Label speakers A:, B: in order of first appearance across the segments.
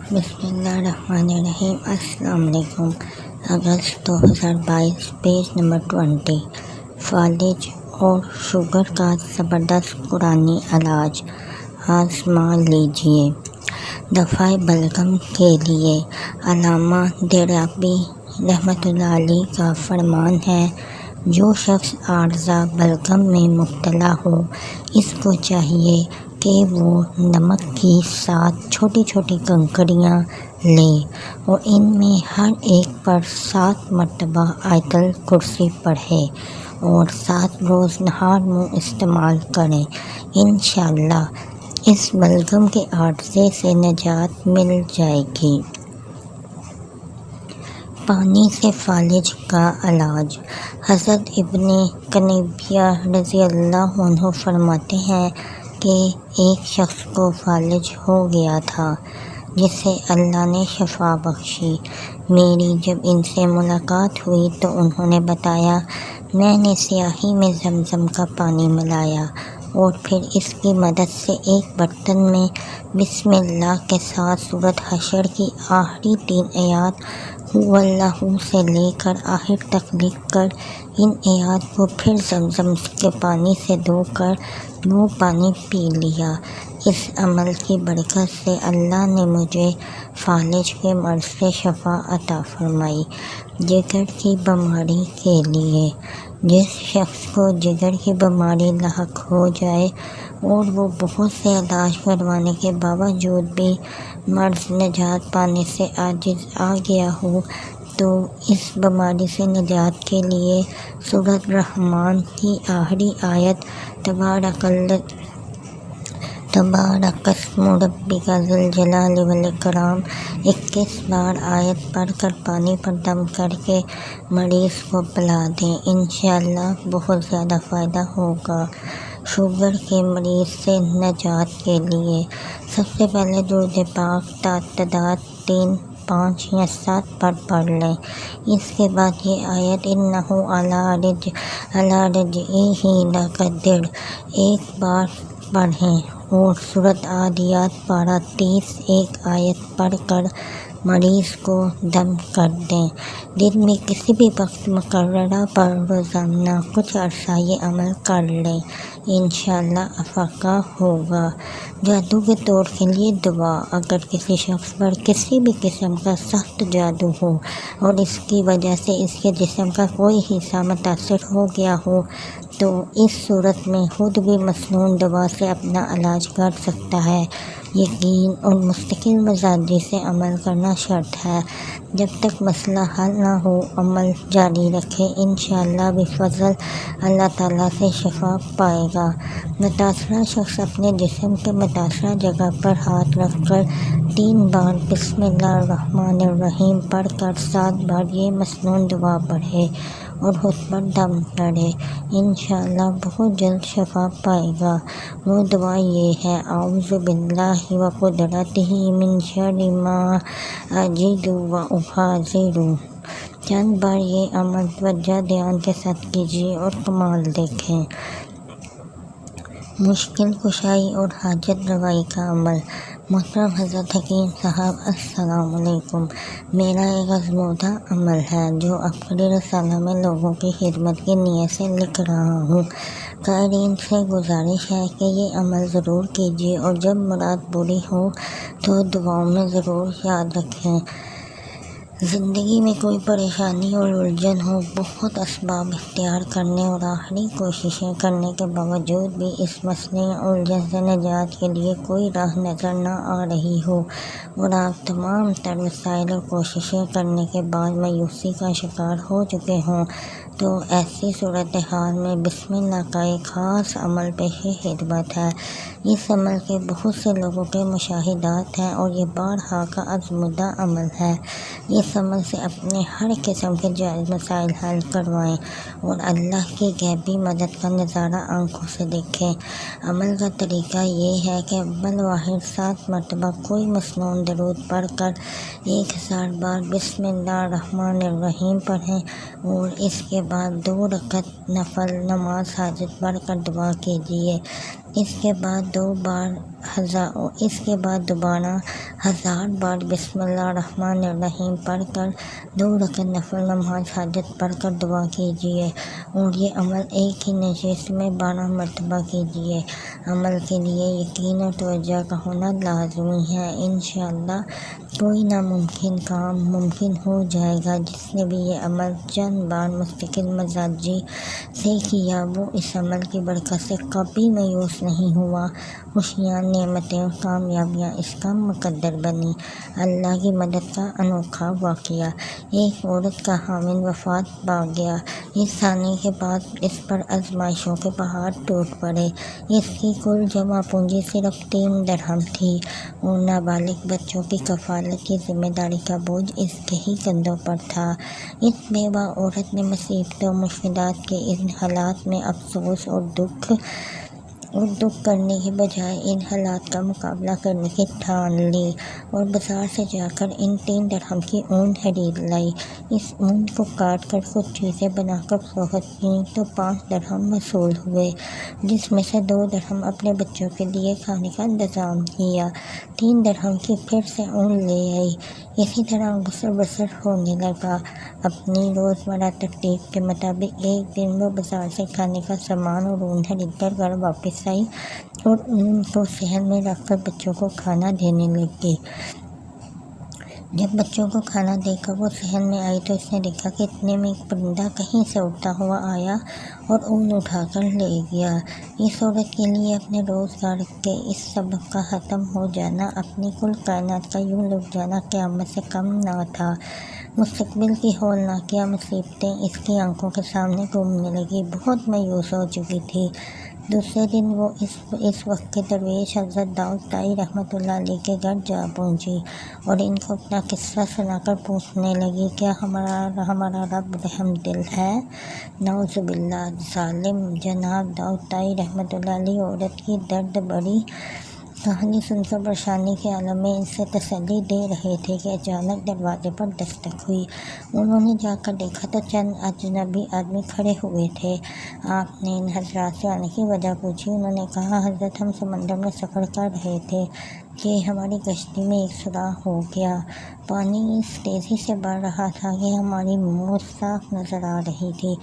A: بسم اللہ الرحمن الرحیم۔ السلام علیکم۔ اگست 2022، پیج نمبر 20۔ فالج اور شوگر کا زبردست قرآنی علاج آزما لیجئے۔ دفع بلغم کے لیے علامہ دیرابی رحمۃ اللہ علیہ کا فرمان ہے، جو شخص عارضہ بلغم میں مبتلا ہو، اس کو چاہیے کہ وہ نمک کی 7 چھوٹی چھوٹی کنکریاں لے اور ان میں ہر ایک پر 7 مرتبہ آیت الکرسی پڑھے اور 7 روز نہار منہ استعمال کریں۔ انشاءاللہ اس بلغم کے عارضے سے نجات مل جائے گی۔ پانی سے فالج کا علاج۔ حضرت ابن کنیبیہ رضی اللہ عنہ فرماتے ہیں کہ ایک شخص کو فالج ہو گیا تھا، جسے اللہ نے شفا بخشی۔ میری جب ان سے ملاقات ہوئی تو انہوں نے بتایا، میں نے سیاہی میں زمزم کا پانی ملایا اور پھر اس کی مدد سے ایک برتن میں بسم اللہ کے ساتھ سورۃ حشر کی آخری 3 آیات قُلْ هُوَ سے لے کر آخر تک لکھ کر ان آیات کو پھر زمزم کے پانی سے دھو کر وہ پانی پی لیا۔ اس عمل کی برکت سے اللہ نے مجھے فالج کے مرض سے شفا عطا فرمائی۔ جگر کی بیماری کے لیے۔ جس شخص کو جگر کی بیماری لاحق ہو جائے اور وہ بہت سے علاج کروانے کے باوجود بھی مرض نجات پانے سے عاجز آ گیا ہو، تو اس بیماری سے نجات کے لیے سورۃ الرحمن کی آخری آیت تبارک اسم ربک ذی الجلال والاکرام 21 بار آیت پڑھ کر پانی پر دم کر کے مریض کو پلا دیں۔ انشاءاللہ بہت زیادہ فائدہ ہوگا۔ شوگر کے مریض سے نجات کے لیے سب سے پہلے درود پاک تعداد 3، 5 یا 7 پر پڑھ لیں۔ اس کے بعد یہ آیت انہ علی رجعہ لقادر ایک بار پڑھیں اور سورۃ عادیات پارہ 30 ایک آیت پڑھ کر مریض کو دم کر دیں۔ دن میں کسی بھی وقت مقررہ پر روزانہ کچھ عرصہ یہ عمل کر لیں، انشاءاللہ افاقہ ہوگا۔ جادو کے طور کے لیے دعا۔ اگر کسی شخص پر کسی بھی قسم کا سخت جادو ہو اور اس کی وجہ سے اس کے جسم کا کوئی حصہ متاثر ہو گیا ہو، تو اس صورت میں خود بھی مسنون دوا سے اپنا علاج کر سکتا ہے۔ یقین اور مستقل مزاجی سے عمل کرنا شرط ہے۔ جب تک مسئلہ حل نہ ہو عمل جاری رکھے، انشاءاللہ بفضل اللہ تعالیٰ سے شفا پائے گا۔ متاثرہ شخص اپنے جسم کے متاثرہ جگہ پر ہاتھ رکھ کر 3 بار بسم اللہ الرحمن الرحیم پڑھ کر 7 بار یہ مسنون دعا پڑھے اور خود پر دم کرے، انشاءاللہ بہت جلد شفا پائے گا۔ وہ دعا یہ ہے، اعوذ باللہ وقدرتہ من شر ما اجد واحاذر۔ چند بار یہ عمل توجہ دھیان کے ساتھ کیجیے اور کمال دیکھیں۔ مشکل کشائی اور حاجت روائی کا عمل۔ محترم حضرت حکیم صاحب، السلام علیکم۔ میرا ایک آزمودہ عمل ہے جو افقری رسالہ میں لوگوں کی خدمت کی نیت سے لکھ رہا ہوں۔ قارئین سے گزارش ہے کہ یہ عمل ضرور کیجیے اور جب مراد پوری ہو تو دعاؤں میں ضرور یاد رکھیں۔ زندگی میں کوئی پریشانی اور الجھن ہو، بہت اسباب اختیار کرنے اور آخری کوششیں کرنے کے باوجود بھی اس مسئلے یا الجھن سے نجات کے لیے کوئی راہ نظر نہ آ رہی ہو اور آپ تمام تر وسائل اور کوششیں کرنے کے بعد مایوسی کا شکار ہو چکے ہوں، تو ایسی صورتحال میں بسم اللہ کا ایک خاص عمل پیش خدمت ہے۔ اس عمل کے بہت سے لوگوں کے مشاہدات ہیں اور یہ بارہا کا آزمودہ عمل ہے۔ اس عمل سے اپنے ہر قسم کے جائز مسائل حل کروائیں اور اللہ کی غیبی مدد کا نظارہ آنکھوں سے دیکھیں۔ عمل کا طریقہ یہ ہے کہ اول و آخر 7 مرتبہ کوئی مسنون درود پڑھ کر 1000 بار بسم اللہ الرحمن الرحیم پڑھیں اور اس کے بعد 2 رکعت نفل نماز حاجت پڑھ کر دعا کیجیے۔ اس کے بعد دوبارہ 1000 بار بسم اللہ الرحمن الرحیم پڑھ کر 2 رکعت نفل نماز حاجت پڑھ کر دعا کیجیے، اور یہ عمل ایک ہی نشست میں 12 مرتبہ کیجیے۔ عمل کے لیے یقین اور توجہ کا ہونا لازمی ہے۔ انشاءاللہ کوئی ناممکن کام ممکن ہو جائے گا۔ جس نے بھی یہ عمل چند بار مستقل مزاجی سے کیا، وہ اس عمل کی برکت سے کبھی مایوس نہیں ہوا۔ خوشیاں، نعمتیں اور کامیابیاں اس کا مقدر بنی۔ اللہ کی مدد کا انوکھا واقعہ۔ ایک عورت کا خاوند وفات پا گیا۔ اس آنے کے بعد اس پر آزمائشوں کے پہاڑ ٹوٹ پڑے۔ اس کی کل جمع پونجی صرف 3 درہم تھی، اور نابالغ بچوں کی کفالت کی ذمہ داری کا بوجھ اس کے ہی کندھوں پر تھا۔ اس بیوہ عورت نے مصیبتوں مشکلات کے ان حالات میں افسوس اور دکھ کرنے کے بجائے ان حالات کا مقابلہ کرنے کی ٹھان لی، اور بازار سے جا کر ان 3 درہم کی اون خرید لائی۔ اس اون کو کاٹ کر کچھ چیزیں بنا کر فروخت کیں تو 5 درہم وصول ہوئے، جس میں سے 2 درہم اپنے بچوں کے لیے کھانے کا انتظام کیا۔ 3 درہم کی پھر سے اون لے آئی۔ اسی طرح گزر بسر ہونے لگا۔ اپنی روزمرہ ترتیب کے مطابق ایک دن وہ بازار سے کھانے کا سامان اور اون خرید کر گھر واپس آئی، اور اون کو صحن میں رکھ کر بچوں کو کھانا دینے لگی۔ جب بچوں کو کھانا دے کر وہ صحن میں آئی تو اس نے دیکھا کہ اتنے میں ایک پرندہ کہیں سے اڑتا ہوا آیا اور اون اٹھا کر لے گیا۔ اس عورت کے لیے اپنے روزگار کے اس سبب کا ختم ہو جانا، اپنی کل کائنات کا یوں لٹ جانا قیامت سے کم نہ تھا۔ مستقبل کی ہولناکیہ مصیبتیں اس کی آنکھوں کے سامنے گھومنے لگی۔ بہت مایوس ہو چکی تھی۔ دوسرے دن وہ اس وقت کے درویش حضرت داؤد طائی رحمۃ اللہ علیہ کے گھر جا پہنچی، اور ان کو اپنا قصہ سنا کر پوچھنے لگی، کیا ہمارا رب رحم دل ہے؟ نعوذ باللہ! ظالم جناب داؤد طائی رحمۃ اللہ علیہ عورت کی درد بڑی کہانی سن کر پریشانی کے عالم میں ان سے تسلی دے رہے تھے کہ اچانک دروازے پر دستک ہوئی۔ انہوں نے جا کر دیکھا تو چند اجنبی آدمی کھڑے ہوئے تھے۔ آپ نے ان حضرات سے آنے کی وجہ پوچھی۔ انہوں نے کہا، حضرت ہم سمندر میں سفر کر رہے تھے کہ ہماری کشتی میں ایک سوراخ ہو گیا۔ پانی اس تیزی سے بڑھ رہا تھا کہ ہماری موت صاف نظر آ رہی تھی۔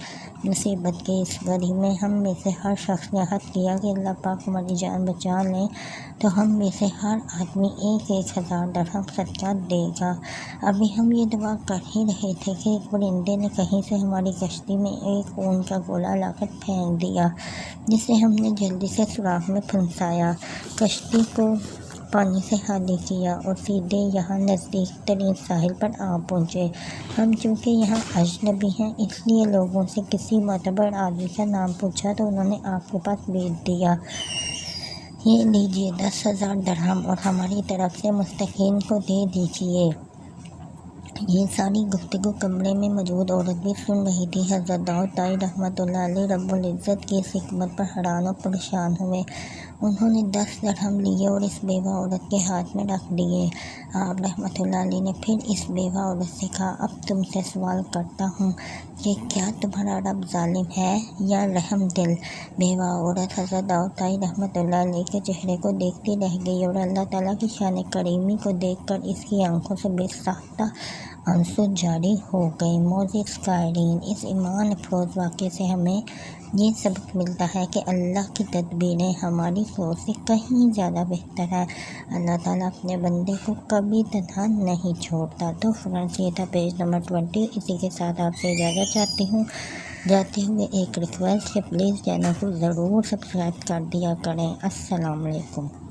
A: مصیبت کی اس گھڑی میں ہم میں سے ہر شخص نے عہد کیا کہ اللہ پاک ہماری جان بچا لیں تو ہم میں سے ہر آدمی 1000 درہم صدقہ دے گا۔ ابھی ہم یہ دعا کر ہی رہے تھے کہ ایک پرندے نے کہیں سے ہماری کشتی میں ایک اون کا گولا لا کر پھینک دیا، جسے ہم نے جلدی سے سوراخ میں پھنسایا، کشتی کو پانی سے خالی کیا اور سیدھے یہاں نزدیک ترین ساحل پر آ پہنچے۔ ہم چونکہ یہاں اجنبی ہیں، اس لیے لوگوں سے کسی معتبر آدمی کا نام پوچھا تو انہوں نے آپ کے پاس بھیج دیا، یہ لیجیے 10,000 درہم اور ہماری طرف سے مستحقین کو دے دیجیے۔ یہ ساری گفتگو کمرے میں موجود عورت بھی سن رہی تھی۔ حضرت داؤد طائی رحمۃ اللہ علیہ رب العزت کی اس حکمت پر حیران و پریشان ہوئے۔ انہوں نے 10 درہم لیے اور اس بیوہ عورت کے ہاتھ میں رکھ دیے۔ آپ رحمۃ اللہ علیہ نے پھر اس بیوہ عورت سے کہا، اب تم سے سوال کرتا ہوں کہ کیا تمہارا رب ظالم ہے یا رحم دل؟ بیوہ عورت حضرت داؤد طائی رحمۃ اللہ علیہ کے چہرے کو دیکھتی رہ گئی، اور اللہ تعالیٰ کی شان کریمی کو دیکھ کر اس کی آنکھوں سے بے ساختہ آنسو جاری ہو گئے۔ معزز قارئین، اس ایمان افروز واقعے سے ہمیں یہ سبق ملتا ہے کہ اللہ کی تدبیریں ہماری سوچ سے کہیں زیادہ بہتر ہے۔ اللہ تعالیٰ اپنے بندے کو کبھی تنہا نہیں چھوڑتا۔ تو فرینڈز، یہ تھا پیج نمبر 20۔ اسی کے ساتھ آپ سے اجازت چاہتی ہوں، جاتے ہوئے ایک ریکویسٹ کہ پلیز چینل کو ضرور سبسکرائب کر دیا کریں۔ السلام علیکم۔